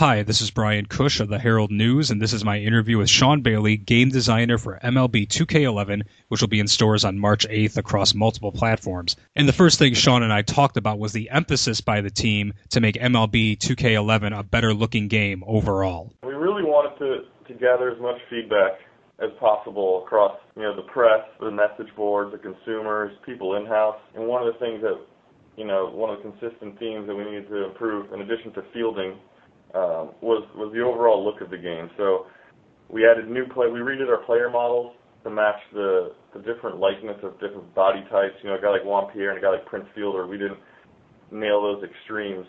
Hi, this is Brian Cush of the Herald News, and this is my interview with Sean Bailey, game designer for MLB 2K11, which will be in stores on March 8th across multiple platforms. And the first thing Sean and I talked about was the emphasis by the team to make MLB 2K11 a better-looking game overall. We really wanted to gather as much feedback as possible across, the press, the message boards, the consumers, people in-house. And one of the things that, one of the consistent themes that we needed to improve, in addition to fielding, was the overall look of the game. So we added we redid our player models to match the different likeness of different body types. A guy like Juan Pierre and a guy like Prince Fielder, we didn't nail those extremes,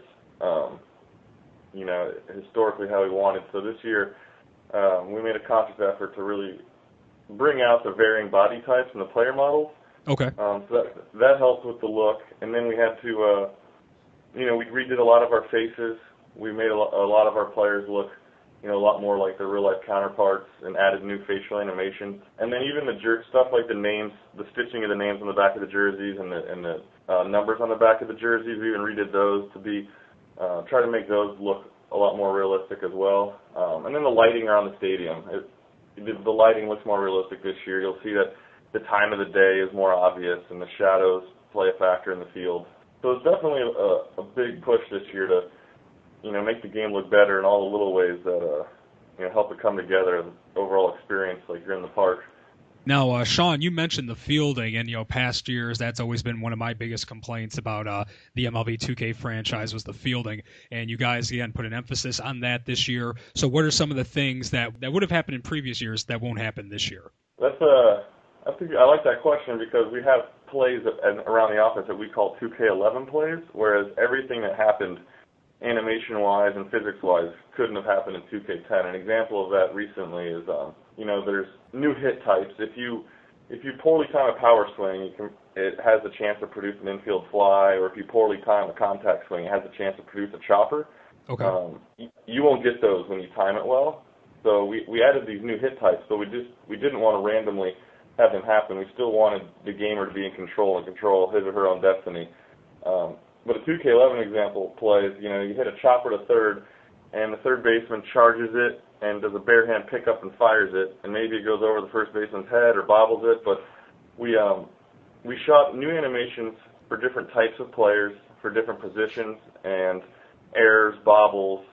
historically how we wanted. So this year, we made a conscious effort to really bring out the varying body types in the player models. Okay. So that helped with the look. And then we had to, we redid a lot of our faces. We made a lot of our players look, a lot more like their real-life counterparts and added new facial animations. And then even the stuff like the names, the stitching of the names on the back of the jerseys and the numbers on the back of the jerseys, we even redid those to try to make those look a lot more realistic as well. And then the lighting around the stadium. The lighting looks more realistic this year. You'll see that the time of the day is more obvious and the shadows play a factor in the field. So it's definitely a big push this year to make the game look better in all the little ways that, help it come together as an overall experience like you're in the park. Now, Sean, you mentioned the fielding, and, past years, that's always been one of my biggest complaints about the MLB 2K franchise was the fielding, and you guys, again, put an emphasis on that this year. So what are some of the things that would have happened in previous years that won't happen this year? I like that question because we have plays around the office that we call 2K11 plays, whereas everything that happened animation-wise and physics-wise couldn't have happened in 2K10. An example of that recently is, there's new hit types. If you poorly time a power swing, it has a chance to produce an infield fly, or if you poorly time a contact swing, it has a chance to produce a chopper. Okay. You won't get those when you time it well. So we added these new hit types, but we didn't want to randomly have them happen. We still wanted the gamer to be in control and control his or her own destiny. But a 2K11 example plays, you hit a chopper to third, and the third baseman charges it and does a bare hand pickup and fires it, and maybe it goes over the first baseman's head or bobbles it. But we shot new animations for different types of players, for different positions, and errors, bobbles.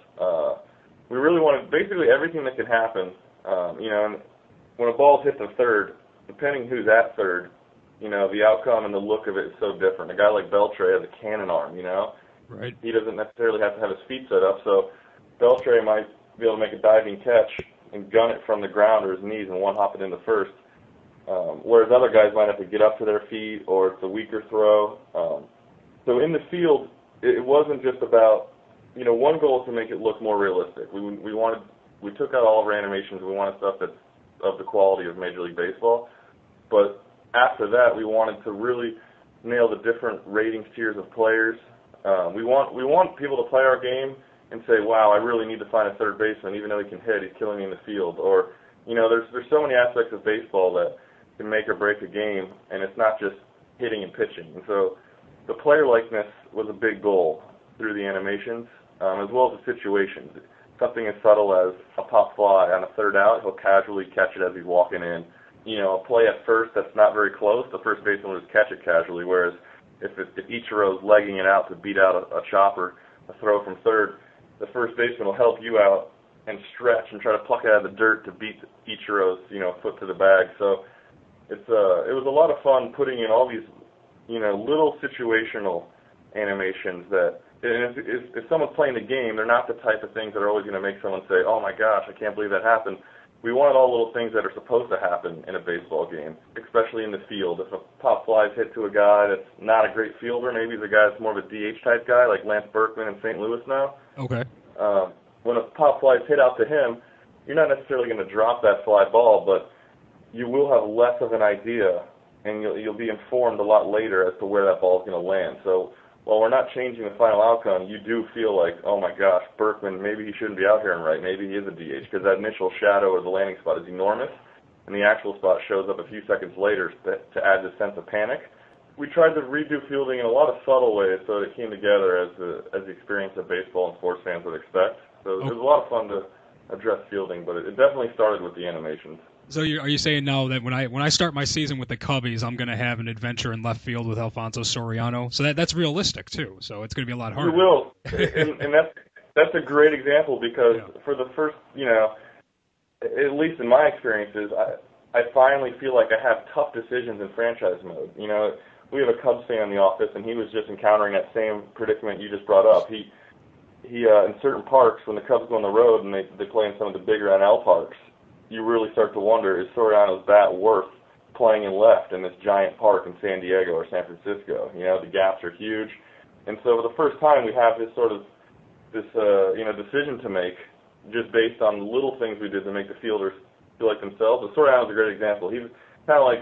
We really wanted basically everything that could happen. And when a ball's hit to third, depending who's at third, the outcome and the look of it is so different. A guy like Beltre has a cannon arm, Right. He doesn't necessarily have to have his feet set up, so Beltre might be able to make a diving catch and gun it from the ground or his knees and one-hop it into first, whereas other guys might have to get up to their feet or it's a weaker throw. So in the field, it wasn't just about, one goal is to make it look more realistic. We took out all of our animations. We wanted stuff that's of the quality of Major League Baseball, but after that, we wanted to really nail the different ratings tiers of players. We want people to play our game and say, wow, I really need to find a third baseman. Even though he can hit, he's killing me in the field. Or, there's so many aspects of baseball that can make or break a game, and it's not just hitting and pitching. And so the player likeness was a big goal through the animations, as well as the situations. Something as subtle as a pop fly on a third out, he'll casually catch it as he's walking in. A play at first that's not very close, the first baseman will just catch it casually, whereas if Ichiro's legging it out to beat out a chopper, a throw from third, the first baseman will help you out and stretch and try to pluck it out of the dirt to beat Ichiro's, foot to the bag. So it was a lot of fun putting in all these, little situational animations that, and if someone's playing the game, they're not the type of things that are always going to make someone say, oh my gosh, I can't believe that happened. We wanted all little things that are supposed to happen in a baseball game, especially in the field. If a pop fly is hit to a guy that's not a great fielder, maybe the guy that's more of a DH type guy, like Lance Berkman in St. Louis now. Okay. When a pop fly is hit out to him, you're not necessarily going to drop that fly ball, but you will have less of an idea, and you'll be informed a lot later as to where that ball is going to land. So while we're not changing the final outcome, you do feel like, oh my gosh, Berkman, maybe he shouldn't be out here and right. Maybe he is a DH, because that initial shadow of the landing spot is enormous, and the actual spot shows up a few seconds later to add this sense of panic. We tried to redo fielding in a lot of subtle ways so that it came together as the experience that baseball and sports fans would expect. So it was a lot of fun to address fielding, but it definitely started with the animations. So are you saying now that when I start my season with the Cubbies, I'm going to have an adventure in left field with Alfonso Soriano? So that's realistic too. So it's going to be a lot harder. You will, and that's a great example because for the first, at least in my experiences, I finally feel like I have tough decisions in franchise mode. We have a Cubs fan in the office, and he was just encountering that same predicament you just brought up. He in certain parks, when the Cubs go on the road and they play in some of the bigger NL parks, you really start to wonder, is Soriano's bat worth playing in left in this giant park in San Diego or San Francisco? The gaps are huge. And so for the first time, we have this decision to make just based on little things we did to make the fielders feel like themselves. But Soriano's a great example. He's kind of like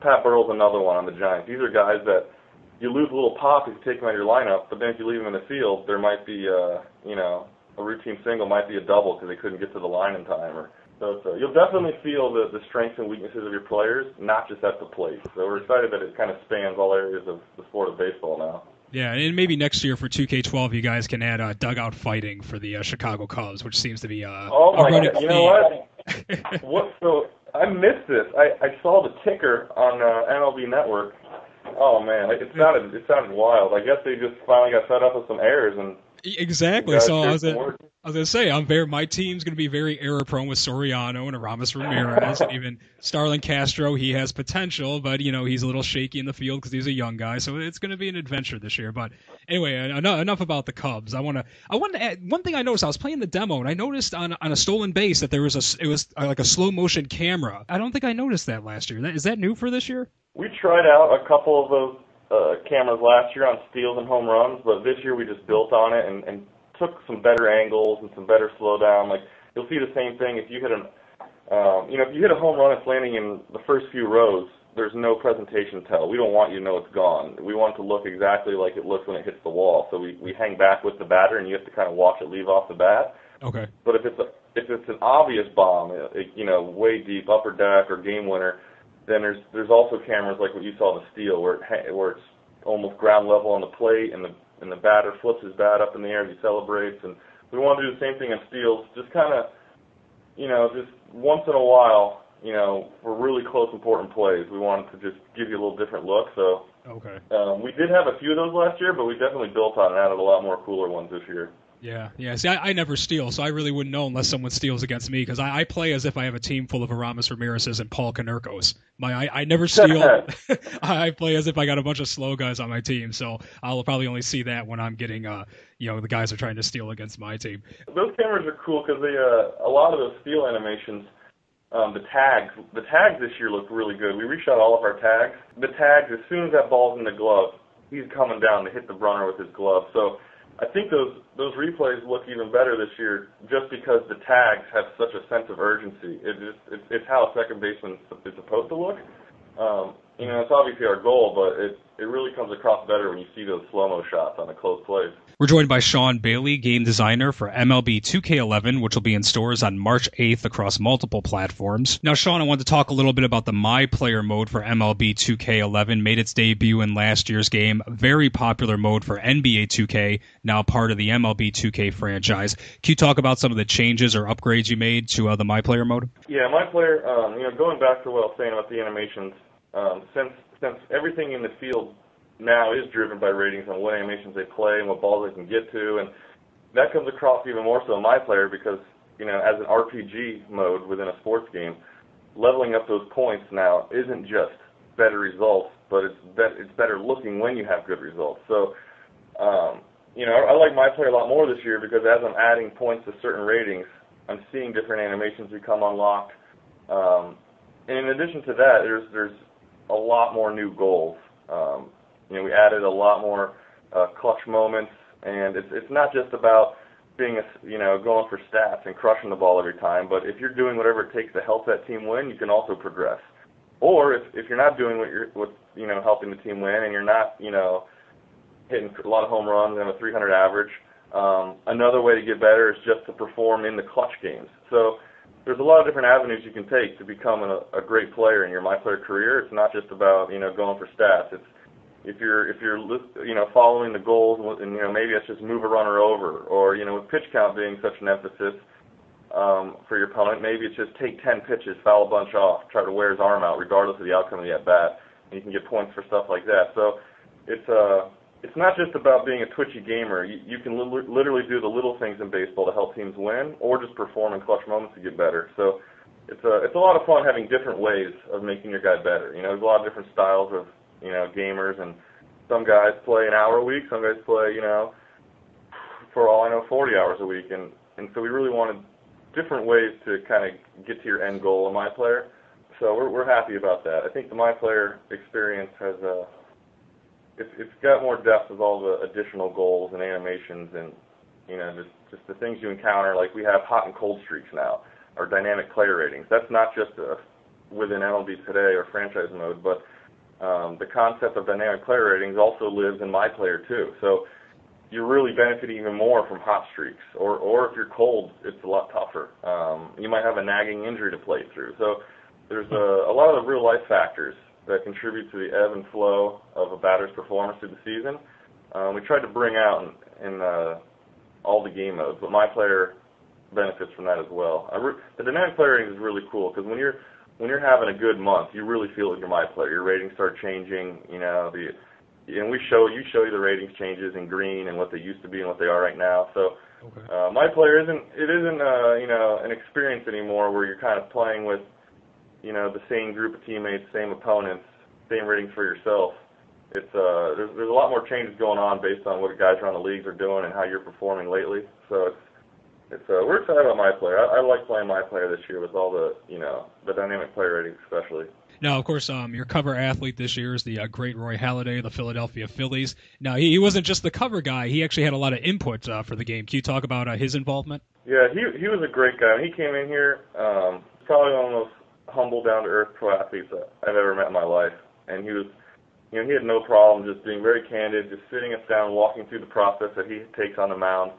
Pat Burrell's another one on the Giants. These are guys that you lose a little pop if you take them out of your lineup, but then if you leave them in the field, there might be, a routine single might be a double because they couldn't get to the line in time. So you'll definitely feel the strengths and weaknesses of your players, not just at the plate. So we're excited that it kind of spans all areas of the sport of baseball now. Yeah, and maybe next year for 2K12, you guys can add dugout fighting for the Chicago Cubs, which seems to be oh my God! You know what? So I missed this. I saw the ticker on MLB Network. Oh man, it sounded wild. I guess they just finally got fed up with some errors and. Exactly. So I was gonna say my team's gonna be very error prone with Soriano and Aramis Ramirez and even Starlin Castro. He has potential, but he's a little shaky in the field because he's a young guy. So it's gonna be an adventure this year. But anyway, enough about the Cubs. I wanted to add one thing. I noticed I was playing the demo and I noticed on a stolen base that it was like a slow motion camera. I don't think I noticed that last year. Is that new for this year? We tried out a couple of those cameras last year on steals and home runs, but this year we just built on it and took some better angles and some better slowdown. Like you'll see the same thing if you hit if you hit a home run that's landing in the first few rows. There's no presentation tell. We don't want you to know it's gone. We want it to look exactly like it looks when it hits the wall. So we hang back with the batter, and you have to kind of watch it leave off the bat. Okay. But if it's an obvious bomb, way deep, upper deck or game winner. Then there's also cameras like what you saw in the steal where it's almost ground level on the plate and the batter flips his bat up in the air as he celebrates. And we want to do the same thing in steals, just kind of, just once in a while, for really close important plays, we wanted to just give you a little different look. So okay. We did have a few of those last year, but we definitely built on and added a lot more cooler ones this year. Yeah. See, I never steal, so I really wouldn't know unless someone steals against me because I play as if I have a team full of Aramis Ramirez's and Paul Konerkos. I never steal. I play as if I got a bunch of slow guys on my team, so I'll probably only see that when I'm getting, the guys are trying to steal against my team. Those cameras are cool because they, a lot of those steal animations, the tags this year look really good. We reshot all of our tags. The tags, as soon as that ball's in the glove, he's coming down to hit the runner with his glove. So I think those replays look even better this year just because the tags have such a sense of urgency. It's how a second baseman is supposed to look. It's obviously our goal, but it really comes across better when you see those slow-mo shots on the close plays. We're joined by Sean Bailey, game designer for MLB 2K11, which will be in stores on March 8th across multiple platforms. Now, Sean, I wanted to talk a little bit about the My Player mode for MLB 2K11. Made its debut in last year's game. Very popular mode for NBA 2K, now part of the MLB 2K franchise. Can you talk about some of the changes or upgrades you made to the My Player mode? Yeah, My Player, going back to what I was saying about the animations, since everything in the field now is driven by ratings on what animations they play and what balls they can get to, and that comes across even more so in My Player because, as an RPG mode within a sports game, leveling up those points now isn't just better results, but it's better looking when you have good results. So, I like My Player a lot more this year because as I'm adding points to certain ratings, I'm seeing different animations become unlocked. And in addition to that, there's a lot more new goals. We added a lot more clutch moments, and it's not just about being going for stats and crushing the ball every time, but if you're doing whatever it takes to help that team win, you can also progress. Or if you're not doing what's helping the team win, and you're not hitting a lot of home runs and a 300 average, another way to get better is just to perform in the clutch games. So there's a lot of different avenues you can take to become a great player in your My Player career. It's not just about going for stats. if you're following the goals, and maybe it's just move a runner over, or with pitch count being such an emphasis for your opponent, maybe it's just take 10 pitches, foul a bunch off, try to wear his arm out regardless of the outcome of the at bat, and you can get points for stuff like that. So it's not just about being a twitchy gamer. You can literally do the little things in baseball to help teams win, or just perform in clutch moments to get better. So it's a lot of fun having different ways of making your guy better. There's a lot of different styles of gamers, and some guys play an hour a week, some guys play for all I know 40 hours a week, and so we really wanted different ways to kind of get to your end goal in My Player. So we're happy about that. I think the My Player experience has it's got more depth with all the additional goals and animations, and just the things you encounter. Like, we have hot and cold streaks now, or dynamic player ratings. That's not just within MLB Today or franchise mode, but the concept of dynamic player ratings also lives in My Player too. So you're really benefiting even more from hot streaks, or if you're cold, it's a lot tougher. You might have a nagging injury to play through. So there's a lot of the real life factors that contribute to the ebb and flow of a batter's performance through the season. We tried to bring out in all the game modes, but My Player benefits from that as well. The dynamic player ratings is really cool, because when you're having a good month, you really feel it in your My Player. Your ratings start changing. And we show you the ratings changes in green and what they used to be and what they are right now. So okay. My Player isn't an experience anymore where you're kind of playing with the same group of teammates, same opponents, same ratings for yourself. It's there's a lot more changes going on based on what guys around the leagues are doing and how you're performing lately. So we're excited about My Player. I like playing My Player this year with all the dynamic player ratings especially. Now, of course, your cover athlete this year is the great Roy Halladay of the Philadelphia Phillies. Now, he wasn't just the cover guy. He actually had a lot of input for the game. Can you talk about his involvement? Yeah, he was a great guy. When he came in here, probably one of the most humble, down-to-earth pro athletes I've ever met in my life. And he was, he had no problem just being very candid, just sitting us down, walking through the process that he takes on the mound.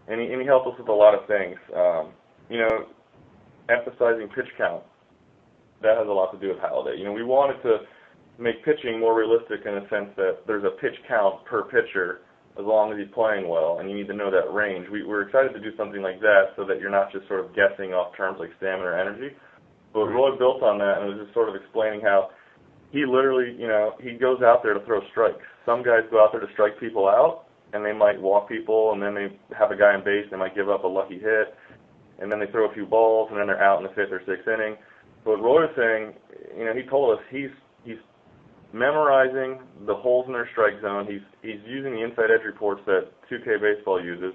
And he helped us with a lot of things. Emphasizing pitch count. That has a lot to do with Halladay. We wanted to make pitching more realistic in the sense that there's a pitch count per pitcher as long as he's playing well, and you need to know that range. We're excited to do something like that so that you're not just sort of guessing off terms like stamina or energy. But Roy built on that and was just sort of explaining how he literally, he goes out there to throw strikes. Some guys go out there to strike people out, and they might walk people, and then they have a guy on base, they might give up a lucky hit, and then they throw a few balls, and then they're out in the 5th or 6th inning. But Roy was saying, he told us he's memorizing the holes in their strike zone. He's using the inside edge reports that 2K baseball uses,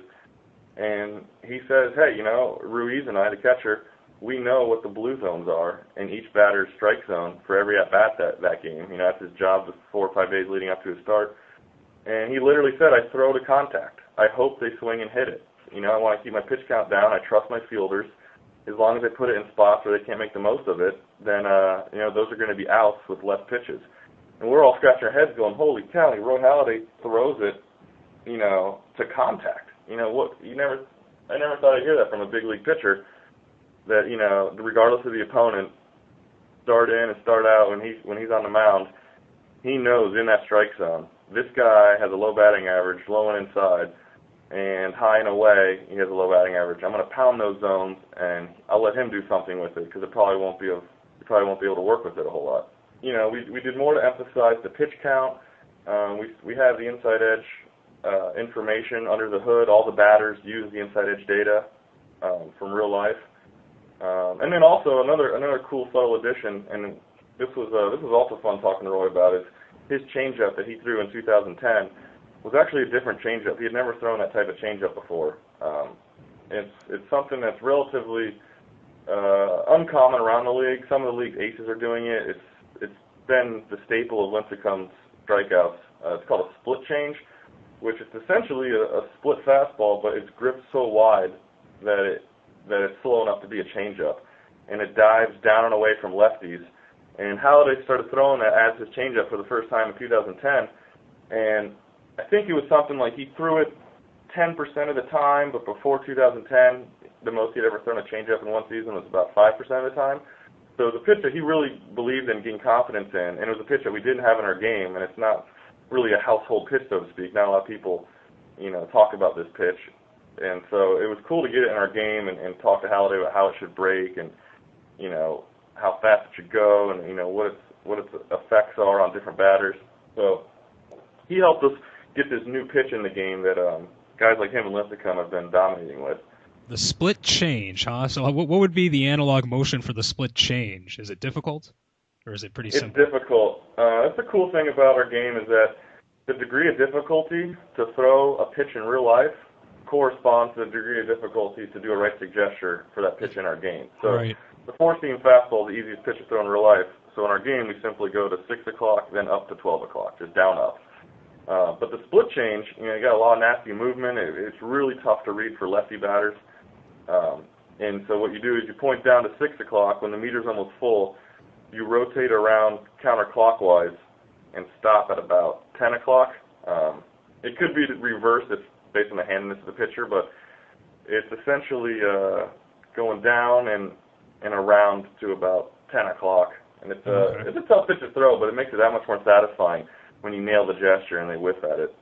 and he says, hey, Ruiz and I, the catcher, we know what the blue zones are in each batter's strike zone for every at-bat that game. That's his job the 4 or 5 days leading up to his start. And he literally said, I throw to contact. I hope they swing and hit it. I want to keep my pitch count down. I trust my fielders. As long as they put it in spots where they can't make the most of it, then, those are going to be outs with less pitches. And we're all scratching our heads going, holy cow, Roy Halladay throws it, to contact. I never thought I'd hear that from a big league pitcher, that, regardless of the opponent, start in and start out when he's on the mound, he knows in that strike zone, this guy has a low batting average, low and inside, and high and away, he has a low batting average. I'm going to pound those zones, and I'll let him do something with it because he probably won't be able to work with it a whole lot. We did more to emphasize the pitch count. We have the inside edge information under the hood. All the batters use the inside edge data from real life. And then also another cool subtle addition, and this was also fun talking to Roy about, is his changeup that he threw in 2010 was actually a different changeup. He had never thrown that type of changeup before. It's something that's relatively uncommon around the league. Some of the league aces are doing it. It's been the staple of Lincecum's strikeouts. It's called a split change, which is essentially a split fastball, but it's gripped so wide that it's slow enough to be a changeup, and it dives down and away from lefties. And Halladay started throwing that as his changeup for the first time in 2010, and I think it was something like he threw it 10% of the time, but before 2010, the most he'd ever thrown a changeup in one season was about 5% of the time. So it was a pitch that he really believed in, gained confidence in, and it was a pitch that we didn't have in our game, and it's not really a household pitch, so to speak. Not a lot of people, talk about this pitch. And so it was cool to get it in our game and talk to Halladay about how it should break and, how fast it should go and, what its effects are on different batters. So he helped us get this new pitch in the game that guys like him and Lincecum have been dominating with. The split change, huh? So what would be the analog motion for the split change? Is it difficult, or is it pretty simple? It's difficult. That's the cool thing about our game is that the degree of difficulty to throw a pitch in real life corresponds to the degree of difficulty to do a right stick gesture for that pitch in our game. So right. The 4-seam fastball is the easiest pitch to throw in real life. So in our game, we simply go to 6 o'clock, then up to 12 o'clock, just down up. But the split change, you got a lot of nasty movement. It's really tough to read for lefty batters. And so what you do is you point down to 6 o'clock. When the meter's almost full, you rotate around counterclockwise and stop at about 10 o'clock. It could be reversed based on the handedness of the pitcher, but it's essentially going down and around to about 10 o'clock. And it's a tough pitch to throw, but it makes it that much more satisfying when you nail the gesture and they whiff at it.